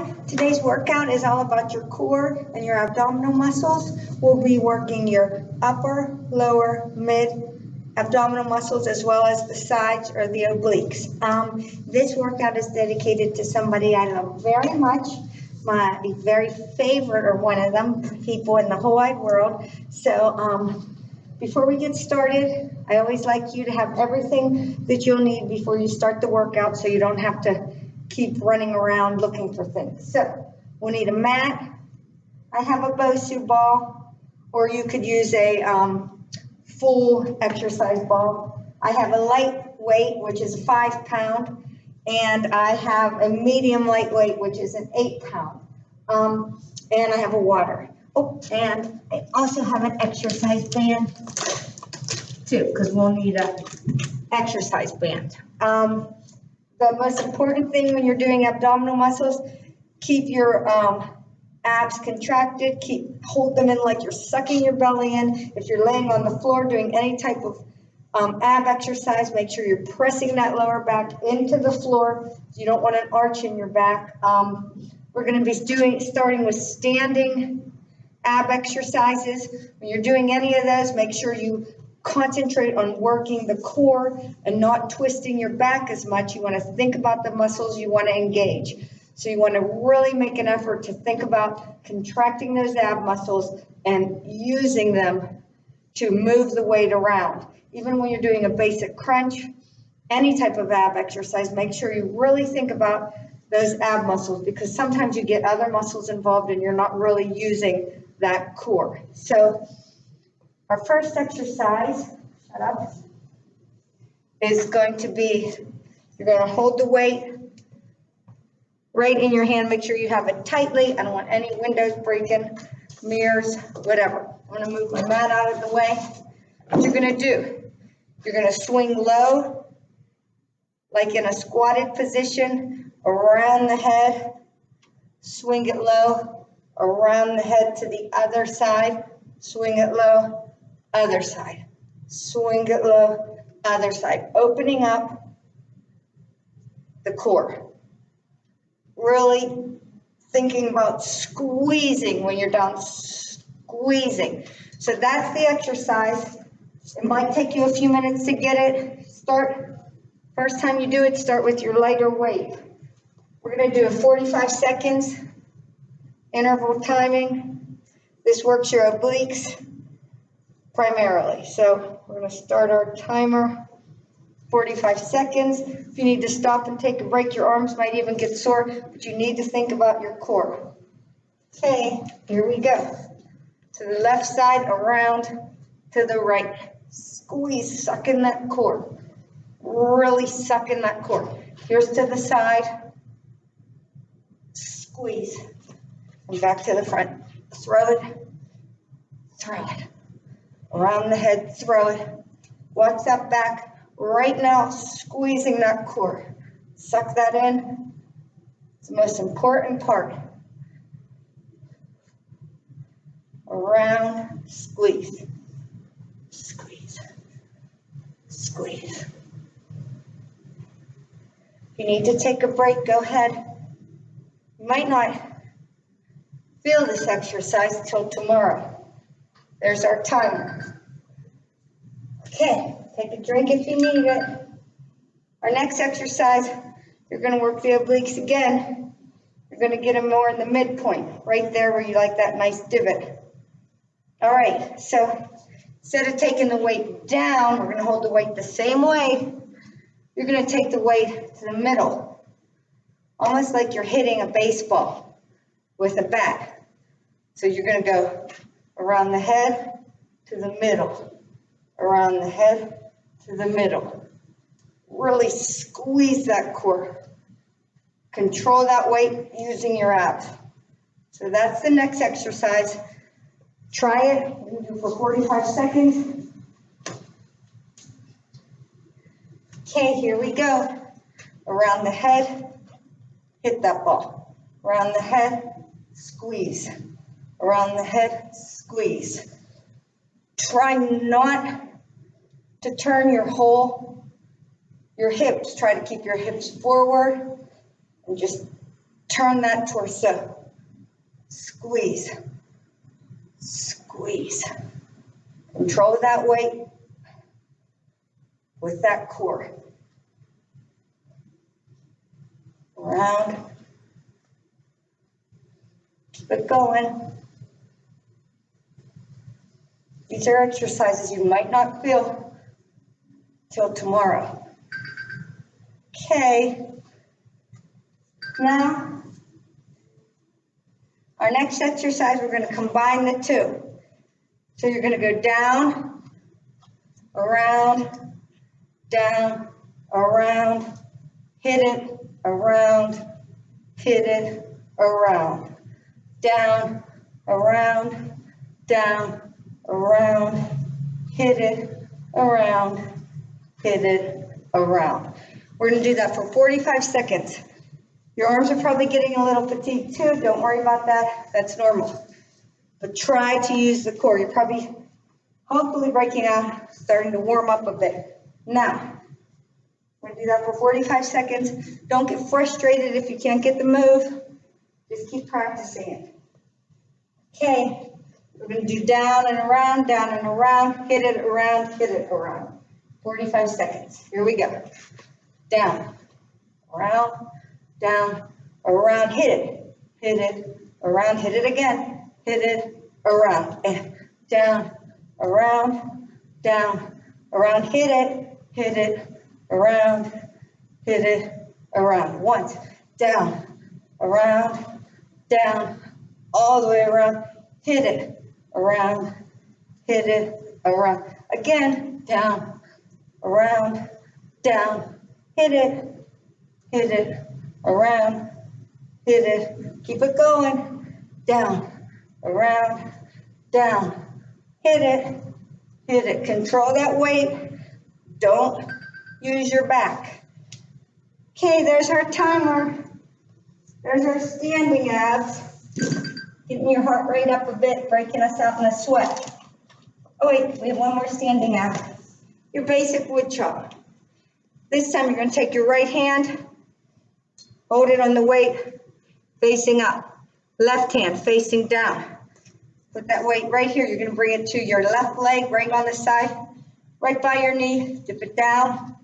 Hi, today's workout is all about your core and your abdominal muscles. We'll be working your upper, lower, mid abdominal muscles as well as the sides or the obliques. This workout is dedicated to somebody I love very much, my very favorite or one of them people in the whole wide world. So before we get started, I always like you to have everything that you'll need before you start the workout so you don't have to keep running around looking for things. So we'll need a mat. I have a Bosu ball, or you could use a full exercise ball. I have a lightweight, which is a 5 pound, and I have a medium lightweight, which is an 8 pound. And I have a water. Oh, and I also have an exercise band too, because we'll need a exercise band. The most important thing when you're doing abdominal muscles, keep your abs contracted, hold them in like you're sucking your belly in. If you're laying on the floor doing any type of ab exercise, make sure you're pressing that lower back into the floor. You don't want an arch in your back. We're going to be starting with standing ab exercises. When you're doing any of those, make sure you concentrate on working the core and not twisting your back as much. You want to think about the muscles you want to engage. So you want to really make an effort to think about contracting those ab muscles and using them to move the weight around. Even when you're doing a basic crunch, any type of ab exercise, make sure you really think about those ab muscles, because sometimes you get other muscles involved and you're not really using that core. So our first exercise, is going to be, you're going to hold the weight right in your hand. Make sure you have it tightly. I don't want any windows breaking, mirrors, whatever. I'm going to move my mat out of the way. What you're going to do, you're going to swing low, like in a squatted position, around the head, swing it low, around the head to the other side, swing it low, other side, swing it low, other side, opening up the core. Really thinking about squeezing when you're done, squeezing. So that's the exercise. It might take you a few minutes to get it. First time you do it, start with your lighter weight. We're going to do a 45 seconds interval timing. This works your obliques primarily. So we're going to start our timer, 45 seconds. If you need to stop and take a break, your arms might even get sore, but you need to think about your core. Okay, here we go. To the left side, around to the right. Squeeze, suck in that core. Really suck in that core. Here's to the side. Squeeze. And back to the front. Throw it. Throw it. Around the head, throw it. Watch that back. Right now, squeezing that core. Suck that in. It's the most important part. Around, squeeze. Squeeze. Squeeze. If you need to take a break, go ahead. You might not feel this exercise until tomorrow. There's our timer. Okay, take a drink if you need it. Our next exercise, you're going to work the obliques again. You're going to get them more in the midpoint, right there where you like that nice divot. All right, so instead of taking the weight down, we're going to hold the weight the same way. You're going to take the weight to the middle, almost like you're hitting a baseball with a bat. So you're going to go around the head to the middle, around the head to the middle. Really squeeze that core. Control that weight using your abs. So that's the next exercise. Try it. We'll do for 45 seconds. Okay, here we go. Around the head, hit that ball. Around the head, squeeze. Around the head, squeeze. Try not to turn your hips. Try to keep your hips forward and just Turn that torso. Squeeze. Squeeze. Control that weight with that core. Around. Keep it going. These are exercises you might not feel till tomorrow. Okay. Now, our next exercise, we're going to combine the two. So you're going to go down, around, down, around, hit it, around, hit it, around, down, around, down, around, hit it, around, hit it, around. We're going to do that for 45 seconds. Your arms are probably getting a little fatigued too. Don't worry about that. That's normal. But try to use the core. You're probably, hopefully breaking out, starting to warm up a bit. Now, we're going to do that for 45 seconds. Don't get frustrated if you can't get the move. Just keep practicing it. Okay, we're going to do down and around, hit it around, hit it around. 45 seconds. Here we go. Down, around, down, around, hit it, around, hit it again, hit it, around, and down, around, hit it, around, hit it, around. Once, down, around, all the way around, hit it, around, again, down, around, hit it, around, hit it, keep it going, down, around, hit it, control that weight, don't use your back. Okay, there's our timer, there's our standing abs, getting your heart rate up a bit, breaking us out in a sweat. Oh wait, we have one more standing ab, your basic wood chop. This time you're going to take your right hand, hold it on the weight, facing up. Left hand facing down. Put that weight right here. You're going to bring it to your left leg, right on the side, right by your knee. Dip it down,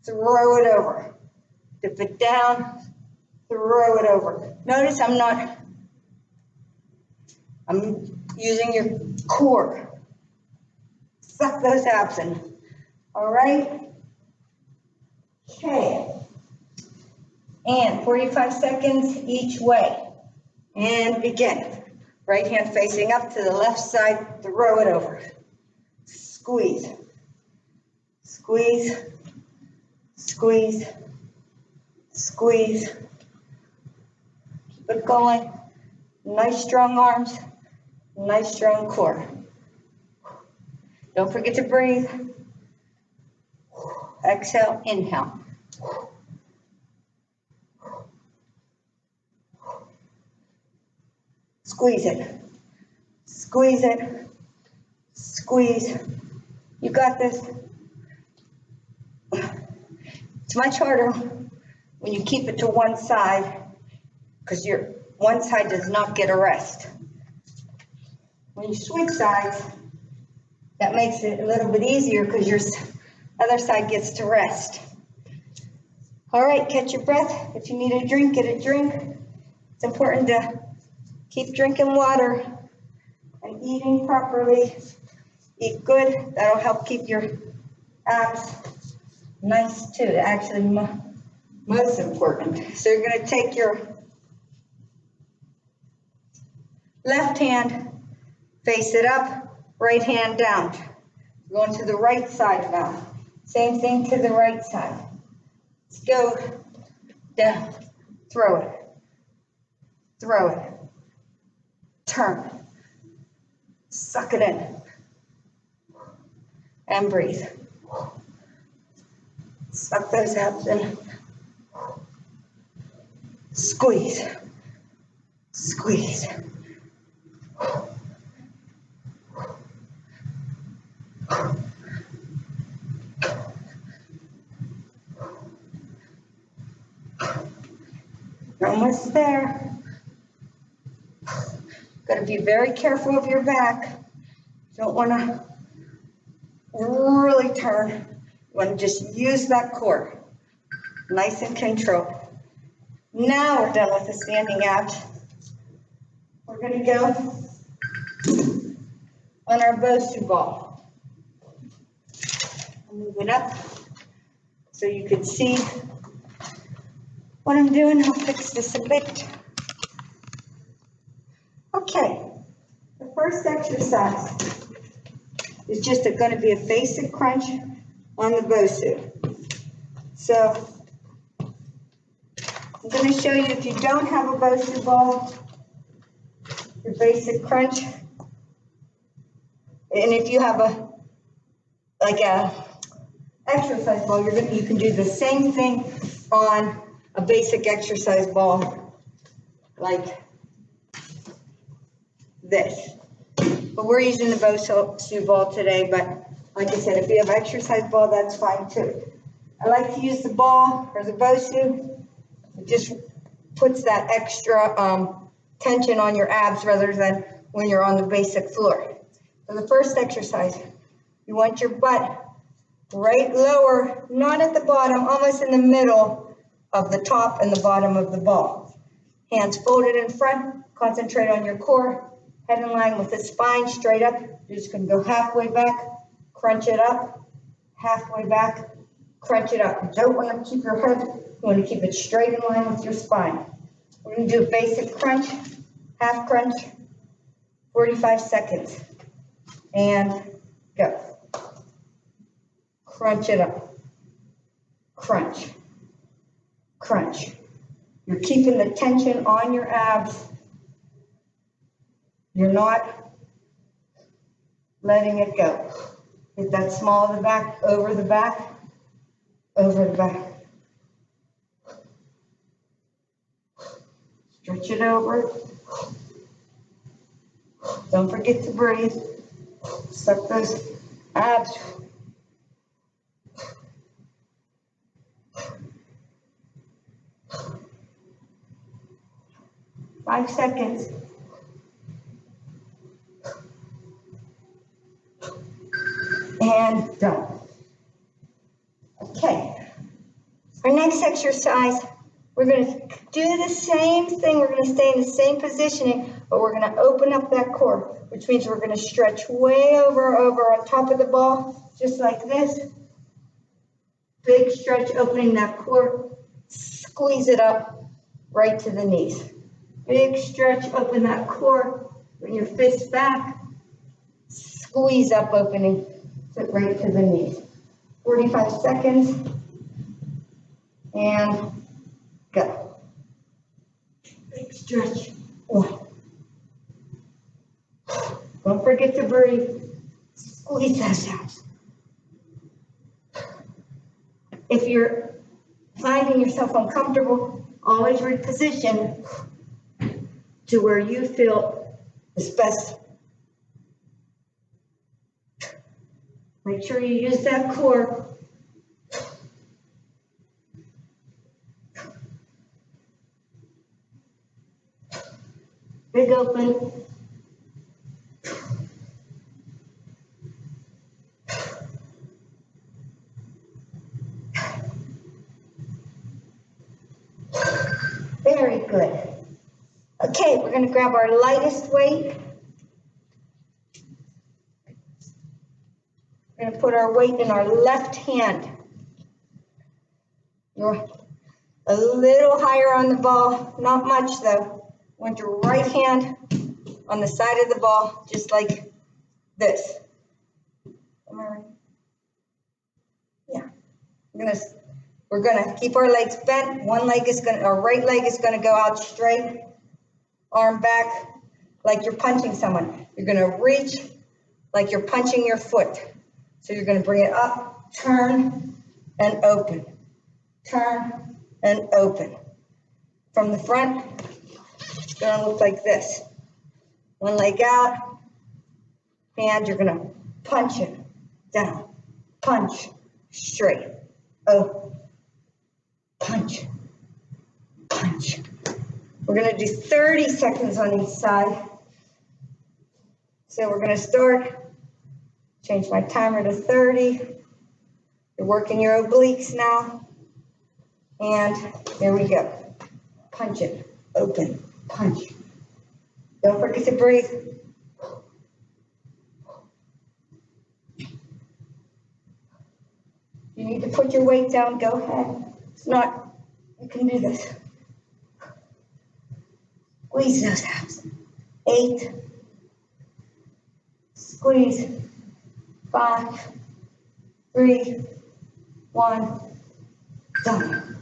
throw it over. Dip it down, throw it over. Notice I'm using your core. Suck those abs in. All right? Okay. And 45 seconds each way. And begin. Right hand facing up to the left side, throw it over. Squeeze. Squeeze. Squeeze. Squeeze. Keep it going. Nice strong arms. Nice strong core. Don't forget to breathe. Exhale, inhale. Squeeze it. Squeeze it. Squeeze. You got this. It's much harder when you keep it to one side because your one side does not get a rest. When you switch sides, that makes it a little bit easier because your other side gets to rest. All right, catch your breath. If you need a drink, get a drink. It's important to keep drinking water and eating properly. Eat good. That'll help keep your abs nice too. Actually, most important. So you're going to take your left hand, face it up, right hand down. Going to the right side now. Same thing to the right side. Let's go down. Throw it. Throw it. Turn. Suck it in. And breathe. Suck those abs in. Squeeze. Squeeze. Almost there. Got to be very careful of your back. Don't want to really turn. You want to just use that core. Nice and controlled. Now we're done with the standing abs. We're going to go on our Bosu ball. I'll move it up so you can see what I'm doing. I'll fix this a bit. Okay, the first exercise is just going to be a basic crunch on the Bosu. So I'm going to show you, if you don't have a Bosu ball, your basic crunch. And if you have a exercise ball, you can do the same thing on a basic exercise ball like this. But we're using the Bosu ball today, but like I said, if you have an exercise ball, that's fine too. I like to use the ball or the Bosu. It just puts that extra tension on your abs rather than when you're on the basic floor. So the first exercise, you want your butt right lower, not at the bottom, almost in the middle of the top and the bottom of the ball. Hands folded in front, concentrate on your core, head in line with the spine straight up. You're just going to go halfway back, crunch it up, halfway back, crunch it up. You don't want to keep your head, you want to keep it straight in line with your spine. We're going to do a basic crunch, half crunch, 45 seconds. And go. Crunch it up. Crunch. Crunch. You're keeping the tension on your abs. You're not letting it go. Get that small of the back, over the back, over the back. Stretch it over. Don't forget to breathe. Suck those abs. Five seconds. And done. Okay. Our next exercise, we're going to do the same thing. We're going to stay in the same positioning, but we're going to open up that core, which means we're going to stretch way over on top of the ball, just like this. Big stretch, opening that core. Squeeze it up right to the knees. Big stretch, open that core. Bring your fists back. Squeeze up, opening it right to the knees. 45 seconds. And go. Big stretch. One. Don't forget to breathe. Squeeze those abs. If you're finding yourself uncomfortable, always reposition to where you feel is best. Make sure you use that core. Big open. Very good. Okay, we're going to grab our lightest weight. We're going to put our weight in our left hand. You're a little higher on the ball, not much though. Want your right hand on the side of the ball, just like this. Am I right? Yeah. We're gonna keep our legs bent. Our right leg is gonna go out straight, arm back, like you're punching someone. You're gonna reach like you're punching your foot. So you're gonna bring it up, turn, and open. Turn and open. From the front, it's gonna look like this. One leg out, and you're gonna punch it down, punch, straight, open, punch, punch, We're gonna do 30 seconds on each side. So we're gonna start, change my timer to 30. You're working your obliques now. And here we go. Punch it, open, punch. Don't forget to breathe. You need to put your weight down, go ahead. If not, you can do this. Squeeze those abs. 8. Squeeze. 5, 3, 1. Done.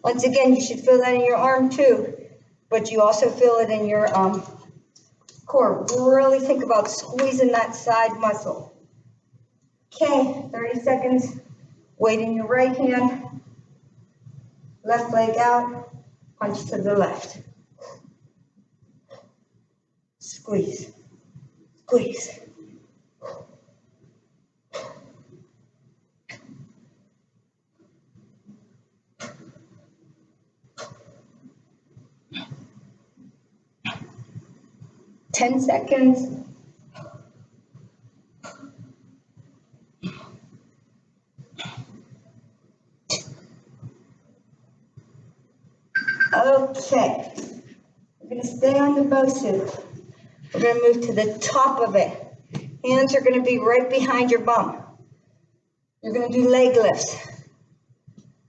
Once again, you should feel that in your arm too, but you also feel it in your core. Really think about squeezing that side muscle. Okay, 30 seconds. Weight in your right hand. Left leg out. Punch to the left. Squeeze. Squeeze. Ten seconds. Okay, we're going to stay on the Bosu. We're going to move to the top of it. Hands are going to be right behind your bum. You're going to do leg lifts.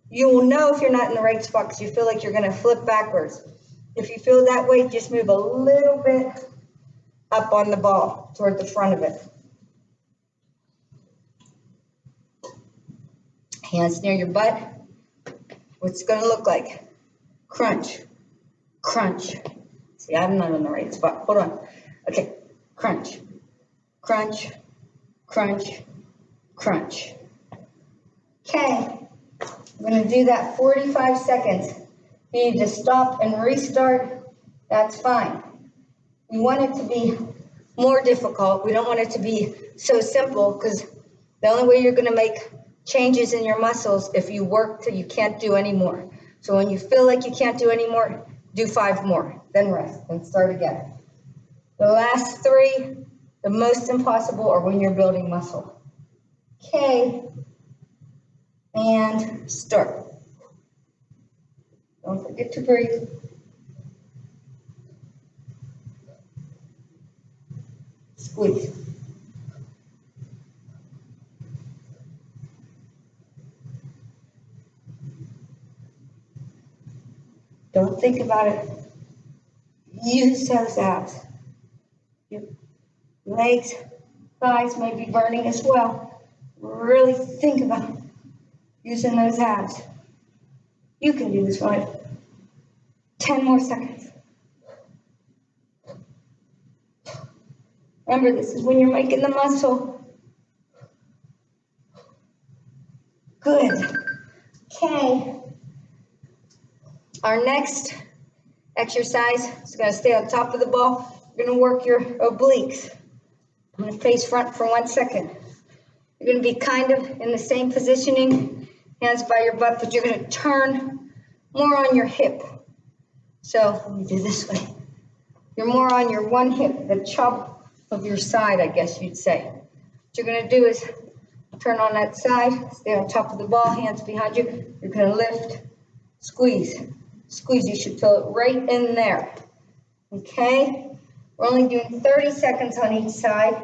You will know if you're not in the right spot because you feel like you're going to flip backwards. If you feel that way, just move a little bit up on the ball toward the front of it. Hands near your butt. What's it going to look like? Crunch, crunch. See, I'm not in the right spot. Hold on. Okay, crunch, crunch, crunch, crunch. Okay, I'm going to do that 45 seconds. If you need to stop and restart, that's fine. We want it to be more difficult. We don't want it to be so simple because the only way you're going to make changes in your muscles if you work till you can't do anymore. So when you feel like you can't do anymore, do 5 more, then rest, and start again. The last 3, the most impossible, are when you're building muscle. Okay, and start. Don't forget to breathe. Squeeze. Don't think about it. Use those abs. Your legs, thighs may be burning as well. Really think about using those abs. You can do this one. 10 more seconds. Remember, this is when you're making the muscle. Good. Okay. Our next exercise is going to stay on top of the ball. You're going to work your obliques. I'm going to face front for 1 second. You're going to be kind of in the same positioning, hands by your butt, but you're going to turn more on your hip. So let me do this way. You're more on your one hip, the chop of your side, I guess you'd say. What you're going to do is turn on that side, stay on top of the ball, hands behind you. You're going to lift, squeeze, squeeze. You should feel it right in there. Okay? We're only doing 30 seconds on each side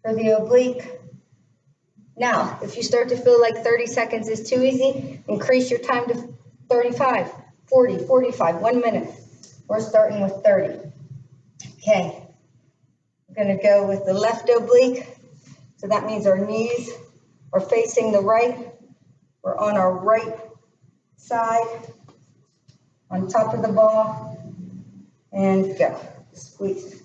for the oblique. Now, if you start to feel like 30 seconds is too easy, increase your time to 35, 40, 45, 1 minute. We're starting with 30. Okay. We're going to go with the left oblique. So that means our knees are facing the right. We're on our right side, on top of the ball, and go. Squeeze.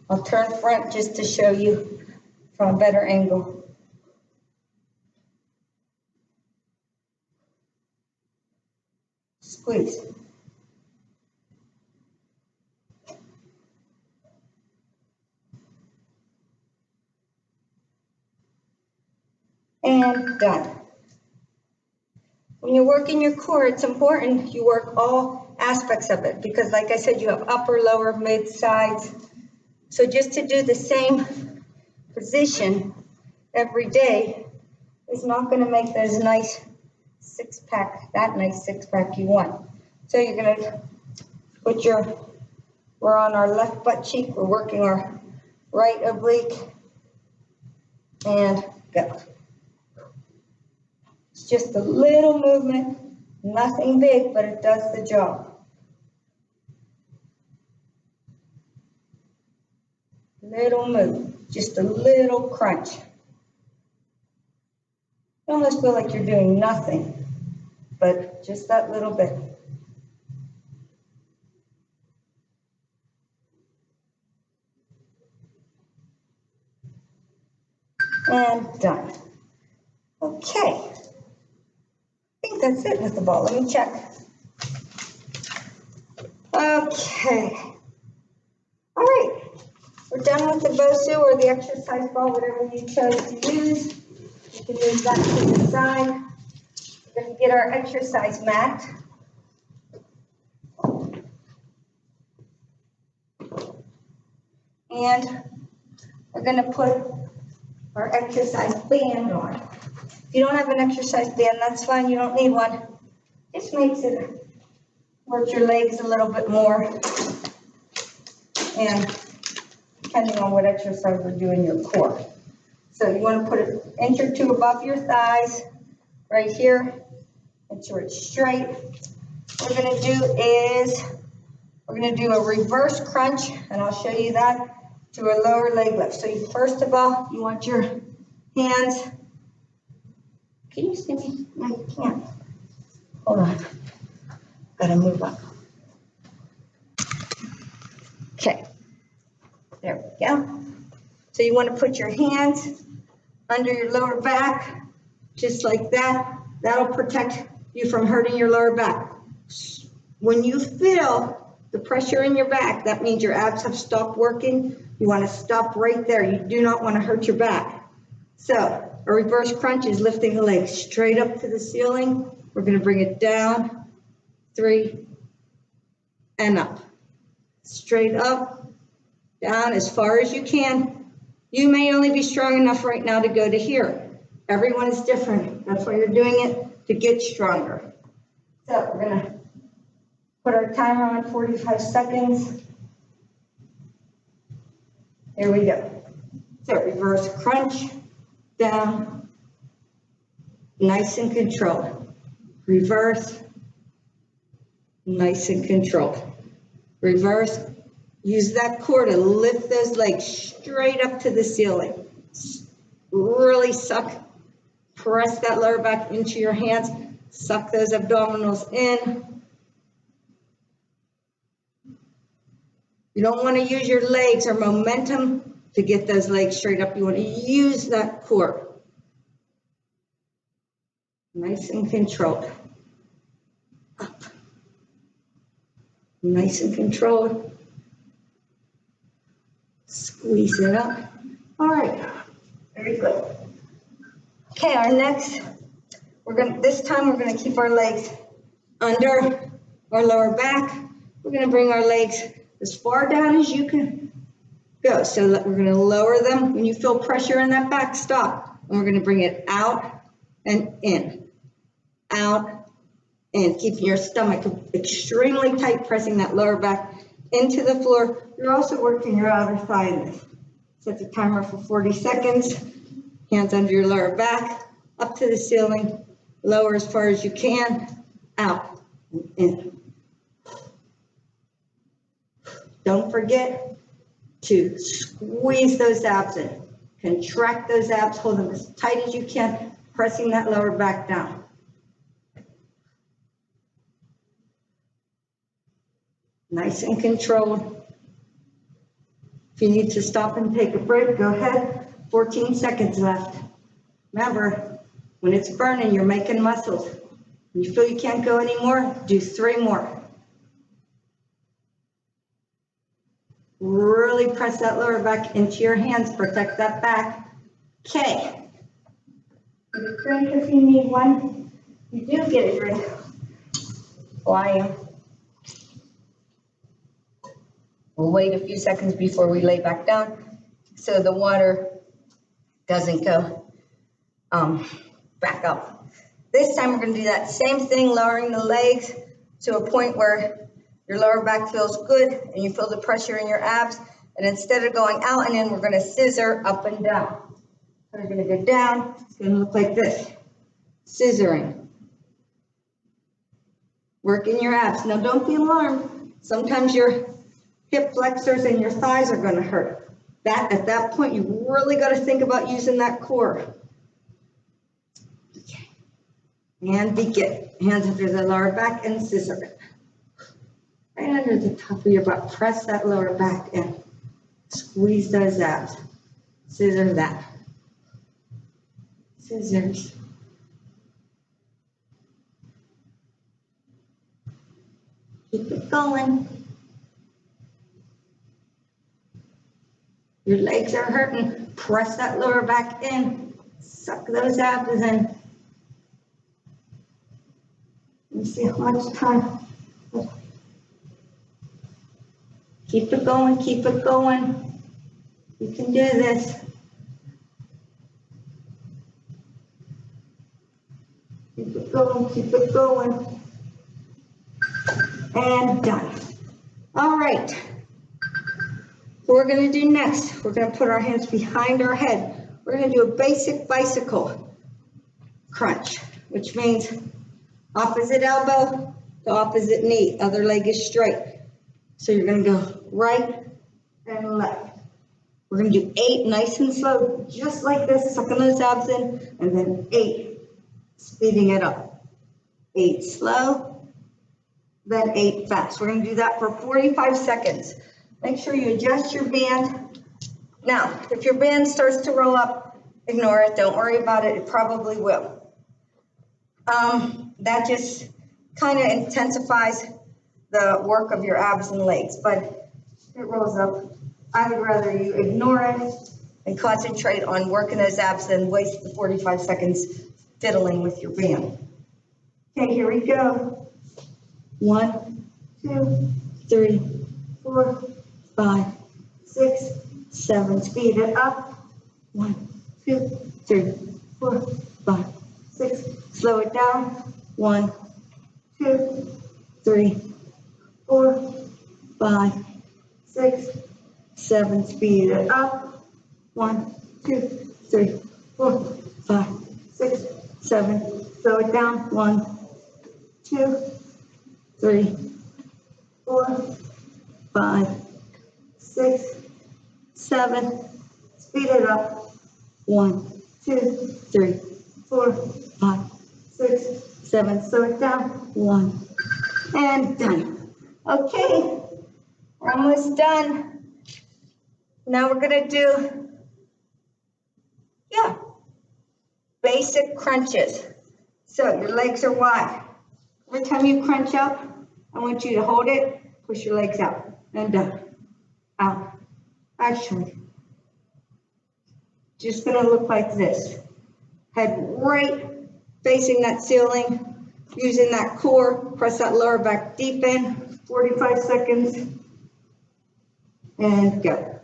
I'll turn front just to show you from a better angle. Squeeze. and done. When you're working your core, it's important you work all aspects of it because like I said, you have upper, lower, mid, sides. So just to do the same position every day is not going to make those nice six-pack, that nice six-pack you want. So you're going to put we're on our left butt cheek, we're working our right oblique, and go. It's just a little movement, nothing big, but it does the job. Little move, just a little crunch. You almost feel like you're doing nothing, but just that little bit. And done. Okay. I think that's it with the ball. Let me check. Okay. All right. We're done with the BOSU or the exercise ball, whatever you chose to use. You can move that to the side. We're going to get our exercise mat. And we're going to put our exercise band on. If you don't have an exercise band, that's fine. You don't need one. Just makes it work your legs a little bit more. And depending on what exercise we're doing your core. So you want to put it an inch or two above your thighs, right here, ensure it's straight. What we're going to do is, we're going to do a reverse crunch, and I'll show you that, to a lower leg lift. So you, first of all, you want your hands, can you see me? No, you can't. Hold on, gotta move up. Okay, there we go. So you want to put your hands under your lower back, just like that. That'll protect you from hurting your lower back. When you feel the pressure in your back, that means your abs have stopped working. You want to stop right there. You do not want to hurt your back. So a reverse crunch is lifting the leg straight up to the ceiling. We're going to bring it down, 3, and up. Straight up, down as far as you can. You may only be strong enough right now to go to here. Everyone is different. That's why you're doing it, to get stronger. So we're going to put our timer on 45 seconds. Here we go. So reverse crunch, down, nice and controlled. Reverse, nice and controlled. Reverse, use that core to lift those legs straight up to the ceiling. Really suck, press that lower back into your hands, suck those abdominals in. You don't want to use your legs or momentum to get those legs straight up. You want to use that core. Nice and controlled. Up. Nice and controlled. Squeeze it up. All right. Very good. Okay, our next, this time we're going to keep our legs under our lower back. We're going to bring our legs as far down as you can go. So we're going to lower them. When you feel pressure in that back, stop. And we're going to bring it out and in. Out and keeping your stomach extremely tight, pressing that lower back into the floor. You're also working your outer thigh in this. Set the timer for 40 seconds. Hands under your lower back, up to the ceiling, lower as far as you can, out and in. Don't forget to squeeze those abs in. Contract those abs, hold them as tight as you can, pressing that lower back down. Nice and controlled. If you need to stop and take a break, go ahead. 14 seconds left. Remember, when it's burning, you're making muscles. When you feel you can't go anymore, do 3 more. Really press that lower back into your hands, protect that back. Okay. Get a drink if you need one. You do get a drink. Why? We'll wait a few seconds before we lay back down so the water doesn't go back up. This time we're going to do that same thing, lowering the legs to a point where your lower back feels good and you feel the pressure in your abs. And instead of going out and in, we're going to scissor up and down. So we're going to go down. It's going to look like this, scissoring. Working your abs. Now don't be alarmed. Sometimes your hip flexors and your thighs are going to hurt. At that point, you really got to think about using that core. Okay. And begin. Hands under the lower back and scissor it. Right under the top of your butt. Press that lower back in. Squeeze those abs. Scissor that. Scissors. Keep it going. Your legs are hurting. Press that lower back in. Suck those abs in. Let me see how much time. Keep it going, keep it going. You can do this. Keep it going, keep it going. And done. All right. What we're going to do next, we're going to put our hands behind our head. We're going to do a basic bicycle crunch, which means opposite elbow to opposite knee, other leg is straight. So you're going to go right and left. We're going to do 8 nice and slow, just like this, sucking those abs in, and then 8, speeding it up. 8 slow, then 8 fast. We're going to do that for 45 seconds. Make sure you adjust your band. Now, if your band starts to roll up, ignore it. Don't worry about it. It probably will. That just kind of intensifies the work of your abs and legs. But if it rolls up, I would rather you ignore it and concentrate on working those abs than waste the 45 seconds fiddling with your band. Okay, here we go. 1, 2, 3, 4, 5, 6, 7. Speed it up. 1, 2, 3, 4, 5, 6. Slow it down. 1, 2, 3, 4, 5, 6, 7. Speed it up. 1, 2, 3, 4, 5, 6, 7. Slow it down. 1, 2, 3, 4, 5, 6, 7. Speed it up. 1, 2, 3, 4, 5, 6, 7. Slow it down. 1. And done. Okay, we're almost done. Now we're going to do, basic crunches. So your legs are wide. Every time you crunch up, I want you to hold it, push your legs out, and down, out. Actually, just going to look like this. Head right facing that ceiling, using that core, press that lower back deep in, 45 seconds, and go.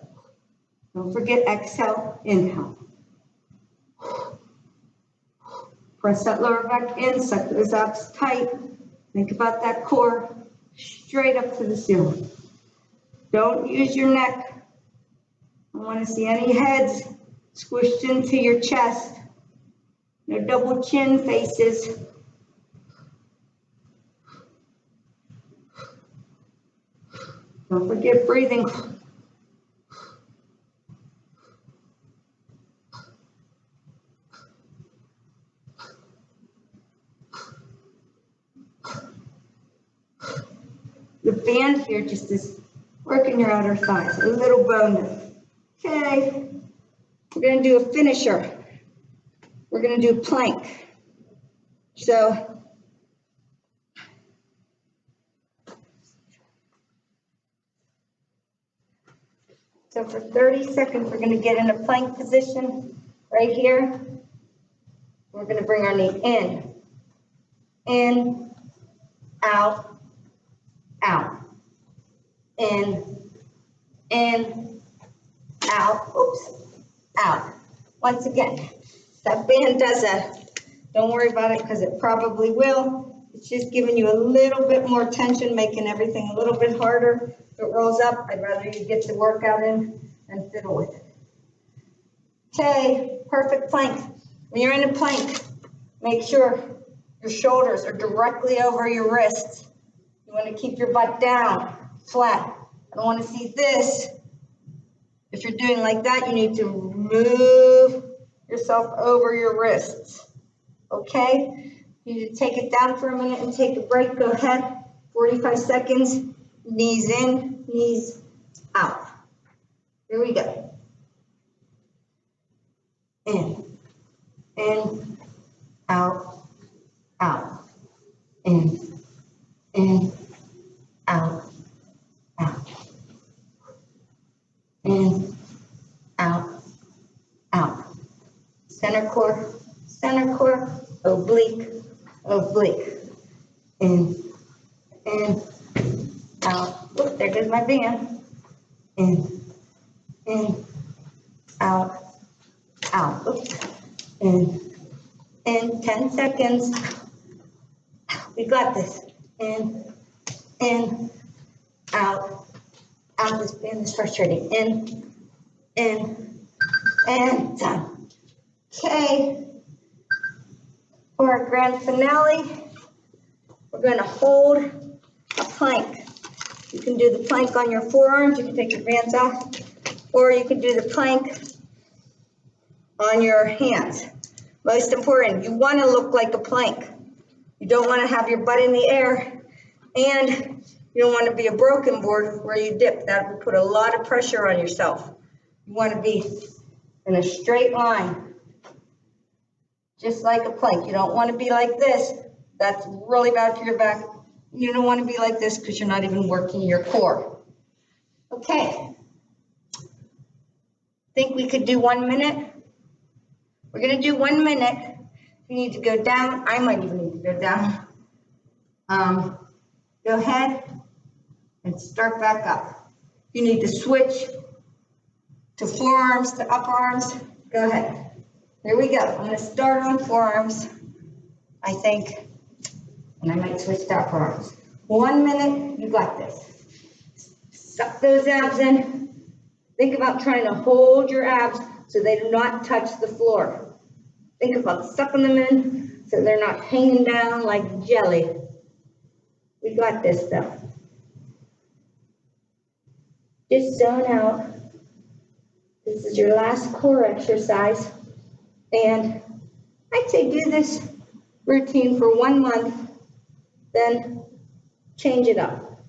Don't forget, exhale, inhale. Press that lower back in, suck those abs tight. Think about that core, straight up to the ceiling. Don't use your neck. I don't want to see any heads squished into your chest. No double chin faces. Don't forget breathing. The band here just is working your outer thighs, a little bonus. Okay, we're going to do a finisher. We're going to do plank. So for 30 seconds, we're going to get in a plank position right here. We're going to bring our knee in, out, out, in, out, oops, out. Once again, that band does that. Don't worry about it because it probably will. It's just giving you a little bit more tension, making everything a little bit harder. If it rolls up, I'd rather you get the workout in and fiddle with it. Okay, perfect plank. When you're in a plank, make sure your shoulders are directly over your wrists. You want to keep your butt down, flat. I don't want to see this. If you're doing like that, you need to move yourself over your wrists. Okay? You need to take it down for a minute and take a break. Go ahead. 45 seconds. Knees in, knees out. Here we go. In, out, out. In, out, out. In, out, out. Center core, oblique, oblique. In, out. Oop, there goes my band. In, out, out. Oops. In 10 seconds. We got this. In, out, out. This band is frustrating. In, and done. Okay. For our grand finale, we're going to hold a plank. You can do the plank on your forearms. You can take your bands off, or you can do the plank on your hands. Most important, you want to look like a plank. You don't want to have your butt in the air, and you don't want to be a broken board where you dip. That will put a lot of pressure on yourself. You want to be in a straight line, just like a plank. You don't want to be like this. That's really bad for your back. You don't want to be like this because you're not even working your core. Okay. Think we could do 1 minute? We're going to do 1 minute. You need to go down. I might even need to go down. Go ahead and start back up. You need to switch to forearms to upper arms. Go ahead. Here we go. I'm going to start on forearms, I think, and I might switch to upper arms. 1 minute, you got this. Suck those abs in. Think about trying to hold your abs so they do not touch the floor. Think about sucking them in so they're not hanging down like jelly. We got this though. Just zone out. This is your last core exercise. And I'd say do this routine for 1 month, then change it up,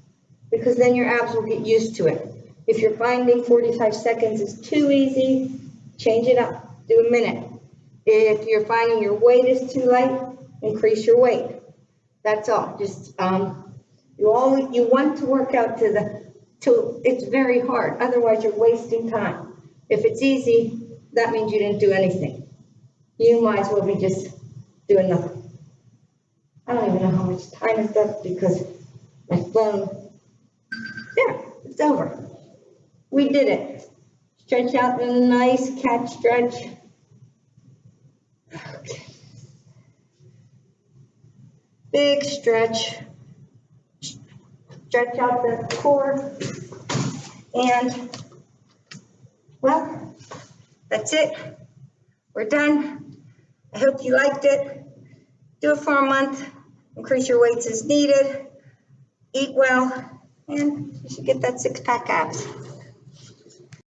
because then your abs will get used to it. If you're finding 45 seconds is too easy, change it up, do a minute. If you're finding your weight is too light, increase your weight. That's all. Just you want to work out till it's very hard. Otherwise, you're wasting time. If it's easy, that means you didn't do anything. You might as well be just doing nothing. I don't even know how much time is left because my phone. There, it's over. We did it. Stretch out the nice cat stretch. Okay. Big stretch. Stretch out the core. And, well, that's it. We're done. I hope you liked it. Do it for a month. Increase your weights as needed. Eat well. And you should get that 6-pack abs.